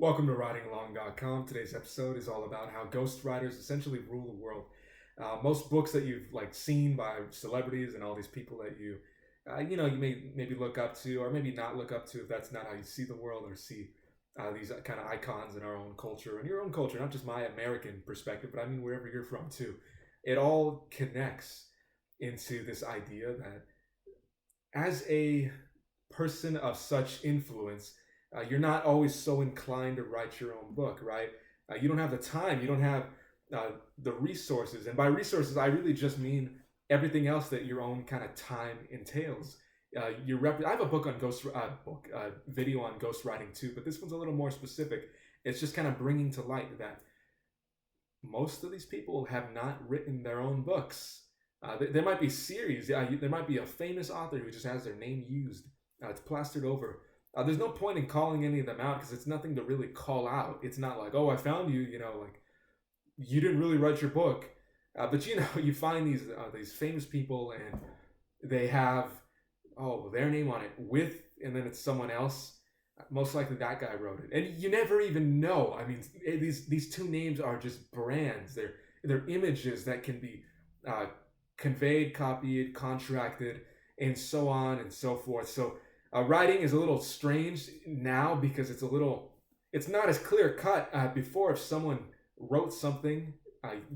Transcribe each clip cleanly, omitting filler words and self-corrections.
Welcome to writingalong.com. Today's episode is all about how ghostwriters essentially rule the world. Most books that you've seen by celebrities and all these people that you may maybe look up to or maybe not look up to if that's not how you see the world or see these kind of icons in our own culture and your own culture, not just my American perspective, but I mean wherever you're from too. It all connects into this idea that as a person of such influence, you're not always so inclined to write your own book, right? You don't have the time, you don't have the resources. And by resources, I really just mean everything else that your own kind of time entails. I have a book on video on ghostwriting too, but this one's a little more specific. It's just kind of bringing to light that most of these people have not written their own books. There might be series. There might be a famous author who just has their name used. It's plastered over. There's no point in calling any of them out because it's nothing to really call out. It's not like, oh, I found you. You didn't really write your book, but you find these famous people and they have their name on it and then it's someone else. Most likely that guy wrote it, and you never even know. I mean, these two names are just brands. They're images that can be conveyed, copied, contracted, and so on and so forth. So writing is a little strange now because it's not as clear cut. Before, if someone wrote something,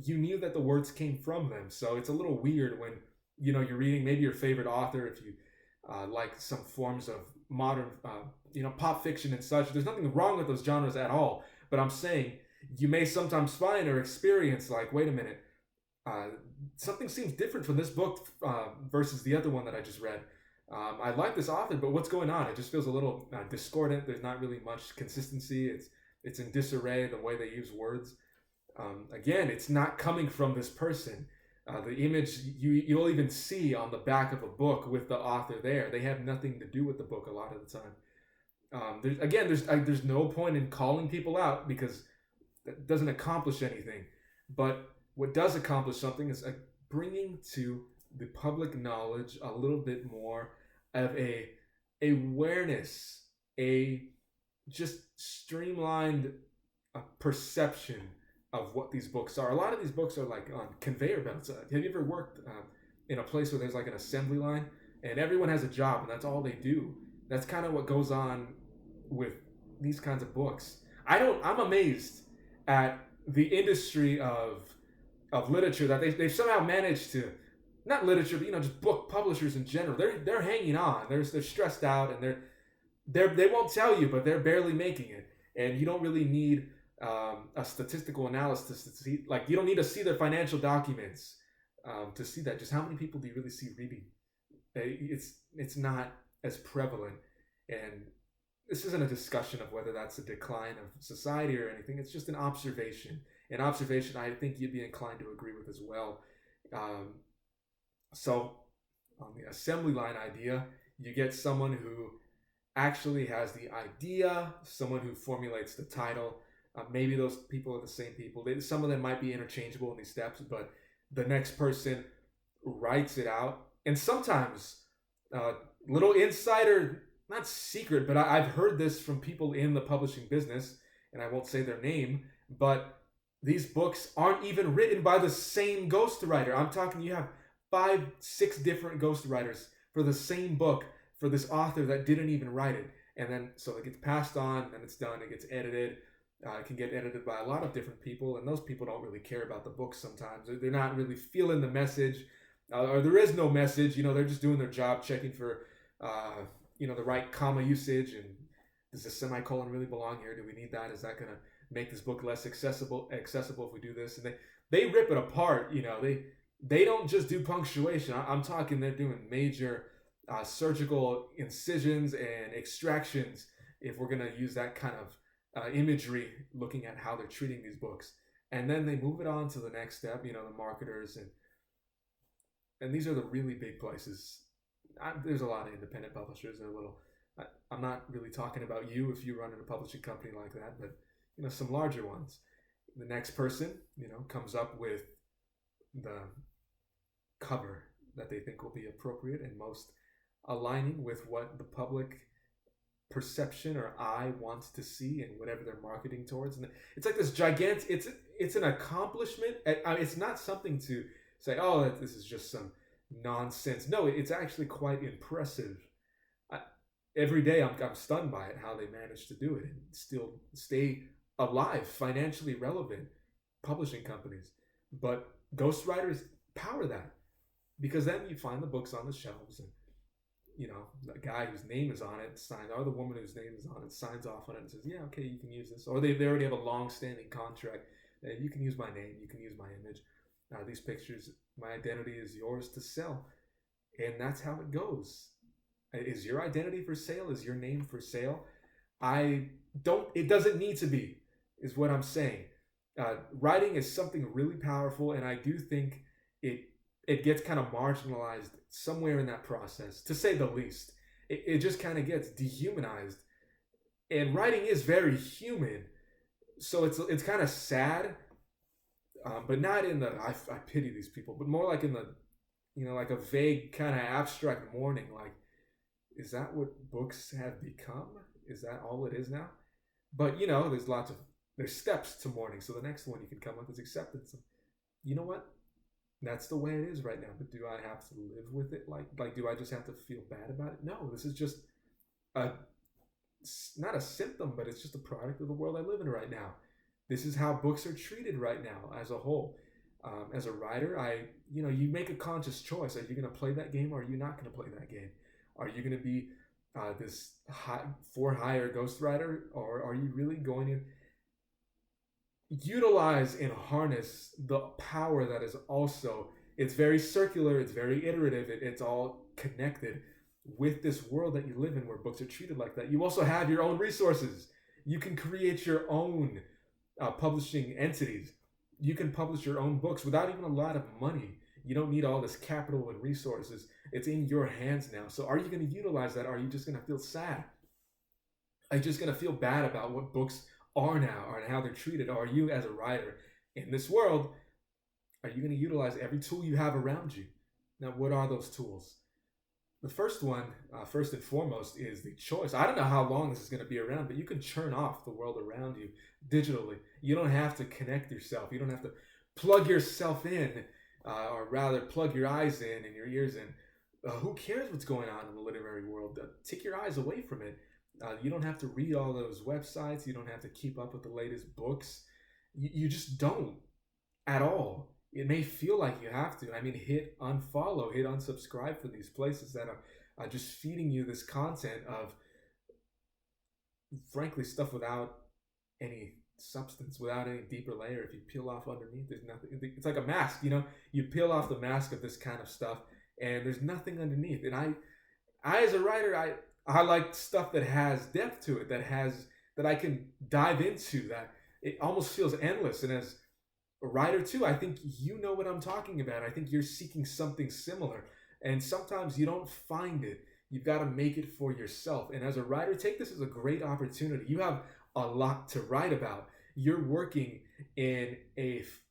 you knew that the words came from them. So it's a little weird when you're reading maybe your favorite author, if you like some forms of modern pop fiction and such. There's nothing wrong with those genres at all, but I'm saying you may sometimes find or experience wait a minute, something seems different from this book versus the other one that I just read. I like this author, but what's going on? It just feels a little discordant. There's not really much consistency. It's in disarray, the way they use words. Again, it's not coming from this person. The image you'll even see on the back of a book with the author there. They have nothing to do with the book a lot of the time. There's no point in calling people out because that doesn't accomplish anything. But what does accomplish something is bringing to the public knowledge a little bit more of a awareness, a just streamlined perception of what these books are. A lot of these books are on conveyor belts. Have you ever worked in a place where there's an assembly line and everyone has a job and that's all they do? That's kind of what goes on with these kinds of books. I'm amazed at the industry of literature that they've somehow managed to, not literature, but just book publishers in general. They're hanging on. They're stressed out and they won't tell you, but they're barely making it. And you don't really need a statistical analysis to see, you don't need to see their financial documents to see that. Just how many people do you really see reading? It's not as prevalent, and this isn't a discussion of whether that's a decline of society or anything. It's just an observation. An observation I think you'd be inclined to agree with as well. So on the assembly line idea, you get someone who actually has the idea, someone who formulates the title. Maybe those people are the same people. Some of them might be interchangeable in these steps, but the next person writes it out. And sometimes, little insider, not secret, but I've heard this from people in the publishing business, and I won't say their name, but these books aren't even written by the same ghostwriter. I'm talking you have 5-6 different ghostwriters for the same book for this author that didn't even write it. And then, so it gets passed on, and it's done, it gets edited. It can get edited by a lot of different people, and those people don't really care about the book sometimes. They're not really feeling the message, or there is no message. They're just doing their job, checking for, the right comma usage, and does the semicolon really belong here? Do we need that? Is that going to make this book less accessible if we do this? And they rip it apart. They don't just do punctuation. I'm talking they're doing major surgical incisions and extractions if we're going to use that kind of imagery, looking at how they're treating these books. And then they move it on to the next step, the marketers, and these are the really big places. There's a lot of independent publishers. I'm not really talking about you if you run in a publishing company like that, but some larger ones. The next person, comes up with the cover that they think will be appropriate and most aligning with what the public perception or eye wants to see and whatever they're marketing towards. And it's like this gigantic. It's an accomplishment. It's not something to say, oh, this is just some nonsense. No, it's actually quite impressive. I, every day I'm stunned by it, how they manage to do it and still stay alive, financially relevant publishing companies. But ghostwriters power that, because then you find the books on the shelves, and the guy whose name is on it signs, or the woman whose name is on it signs off on it and says, yeah, okay, you can use this. Or they already have a long-standing contract. You can use my name, you can use my image. These pictures, my identity is yours to sell. And that's how it goes. Is your identity for sale? Is your name for sale? It doesn't need to be, is what I'm saying. Writing is something really powerful, and I do think it gets kind of marginalized somewhere in that process, to say the least. It just kind of gets dehumanized. And writing is very human, so it's kind of sad, but not in the I pity these people, but more like in the like a vague kind of abstract mourning. Like, is that what books have become? Is that all it is now? But there's steps to mourning. So the next one you can come with is acceptance. You know what? That's the way it is right now. But do I have to live with it? Like, do I just have to feel bad about it? No, this is just not a symptom, but it's just a product of the world I live in right now. This is how books are treated right now as a whole. As a writer, you make a conscious choice. Are you going to play that game, or are you not going to play that game? Are you going to be this for-hire ghostwriter, or are you really going to utilize and harness the power that is also, it's very circular, it's very iterative, it's all connected with this world that you live in, where books are treated like that. You also have your own resources. You can create your own publishing entities. You can publish your own books without even a lot of money. You don't need all this capital and resources. It's in your hands now. So are you going to utilize that? Or are you just going to feel sad? Are you just going to feel bad about what books are now, or how they're treated? Or are you, as a writer in this world, are you going to utilize every tool you have around you? Now, what are those tools? The first one, first and foremost, is the choice. I don't know how long this is going to be around, but you can turn off the world around you digitally. You don't have to connect yourself. You don't have to plug yourself in, or rather plug your eyes in and your ears in. Who cares what's going on in the literary world? Take your eyes away from it. You don't have to read all those websites. You don't have to keep up with the latest books. You just don't at all. It may feel like you have to. I mean, hit unfollow, hit unsubscribe for these places that are just feeding you this content of, frankly, stuff without any substance, without any deeper layer. If you peel off underneath, there's nothing. It's like a mask, You peel off the mask of this kind of stuff, and there's nothing underneath. And I as a writer, I like stuff that has depth to it, that I can dive into, that it almost feels endless. And as a writer too, I think you know what I'm talking about. I think you're seeking something similar, and sometimes you don't find it. You've got to make it for yourself. And as a writer, take this as a great opportunity. You have a lot to write about. You're working in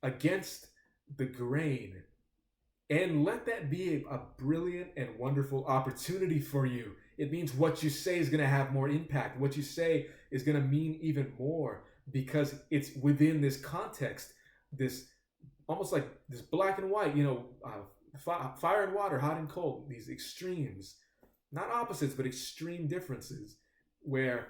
against the grain, and let that be a brilliant and wonderful opportunity for you. It means what you say is going to have more impact. What you say is going to mean even more, because it's within this context, this almost like this black and white, fire and water, hot and cold, these extremes, not opposites, but extreme differences, where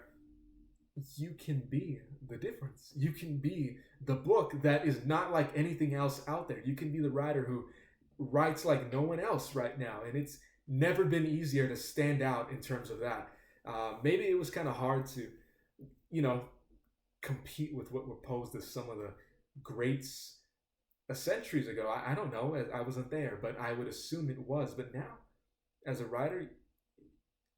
you can be the difference. You can be the book that is not like anything else out there. You can be the writer who writes like no one else right now, and it's never been easier to stand out in terms of that. Maybe it was kind of hard to, compete with what were posed as some of the greats centuries ago. I don't know. I wasn't there, but I would assume it was. But now, as a writer,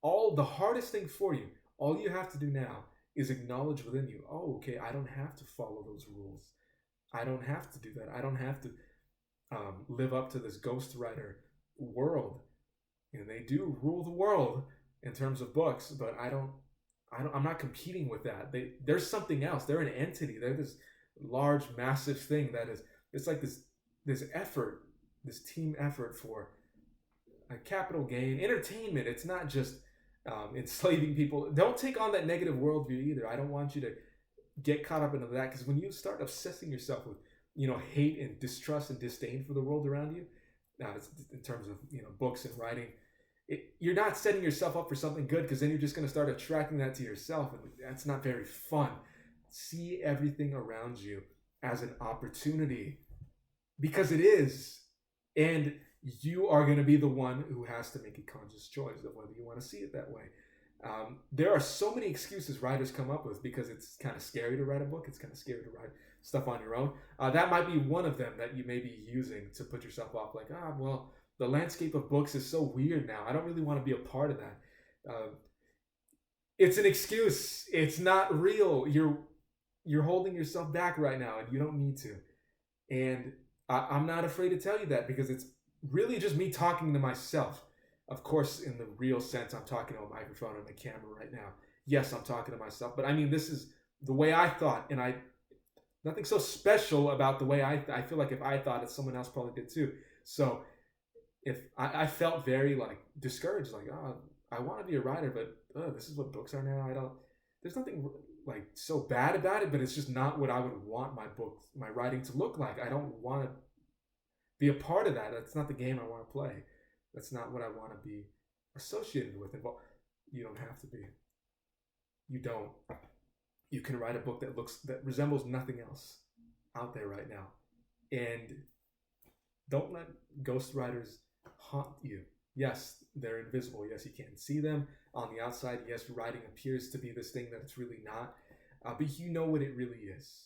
all the hardest thing for you, all you have to do now is acknowledge within you, oh, okay, I don't have to follow those rules. I don't have to do that. I don't have to live up to this ghostwriter world. And they do rule the world in terms of books, but I'm not competing with that. There's something else. They're an entity. They're this large, massive thing that is, it's like this effort, this team effort for a capital gain, entertainment. It's not just enslaving people. Don't take on that negative worldview either. I don't want you to get caught up into that, because when you start obsessing yourself with hate and distrust and disdain for the world around you, in terms of books and writing, you're not setting yourself up for something good, because then you're just going to start attracting that to yourself, and that's not very fun. See everything around you as an opportunity, because it is, and you are going to be the one who has to make a conscious choice of whether you want to see it that way. There are so many excuses writers come up with because it's kind of scary to write a book. It's kind of scary to write stuff on your own. That might be one of them that you may be using to put yourself off. Like, well, the landscape of books is so weird now. I don't really want to be a part of that. It's an excuse. It's not real. You're holding yourself back right now, and you don't need to. And I'm not afraid to tell you that, because it's really just me talking to myself. Of course, in the real sense, I'm talking to a microphone and a camera right now. Yes, I'm talking to myself, but I mean, this is the way I thought, and nothing so special about the way I feel like if I thought it, someone else probably did too. So if I felt very like discouraged, like, I want to be a writer, but this is what books are now. There's nothing like so bad about it, but it's just not what I would want my writing to look like. I don't want to be a part of that. That's not the game I want to play. That's not what I want to be associated with. And you don't have to be. You don't. You can write a book that resembles nothing else out there right now. And don't let ghostwriters haunt you. Yes, they're invisible. Yes, you can't see them on the outside. Yes, writing appears to be this thing that it's really not. But you know what it really is.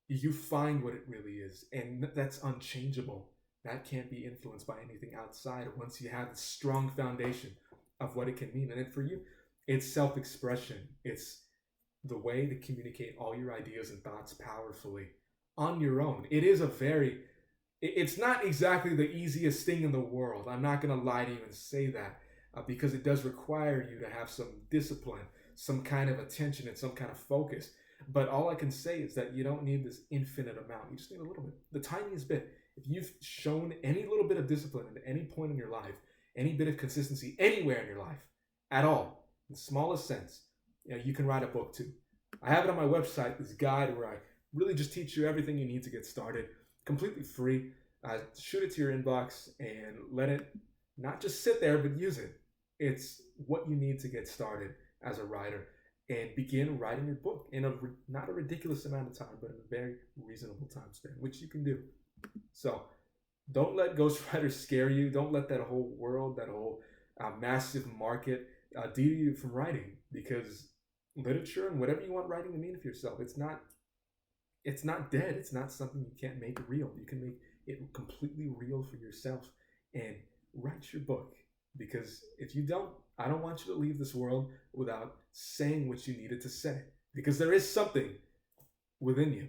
You find what it really is. And that's unchangeable. That can't be influenced by anything outside once you have a strong foundation of what it can mean. And then for you, it's self-expression. It's the way to communicate all your ideas and thoughts powerfully on your own. It's not exactly the easiest thing in the world. I'm not going to lie to you and say that, because it does require you to have some discipline, some kind of attention, and some kind of focus. But all I can say is that you don't need this infinite amount. You just need a little bit, the tiniest bit. If you've shown any little bit of discipline at any point in your life, any bit of consistency anywhere in your life, at all, in the smallest sense, you can write a book too. I have it on my website, this guide where I really just teach you everything you need to get started, completely free. Shoot it to your inbox and let it not just sit there, but use it. It's what you need to get started as a writer and begin writing your book in not a ridiculous amount of time, but in a very reasonable time span, which you can do. So don't let ghostwriters scare you. Don't let that whole world, that whole massive market deter you from writing, because literature and whatever you want writing to mean for yourself, it's not dead. It's not something you can't make real. You can make it completely real for yourself and write your book, because if you don't, I don't want you to leave this world without saying what you needed to say, because there is something within you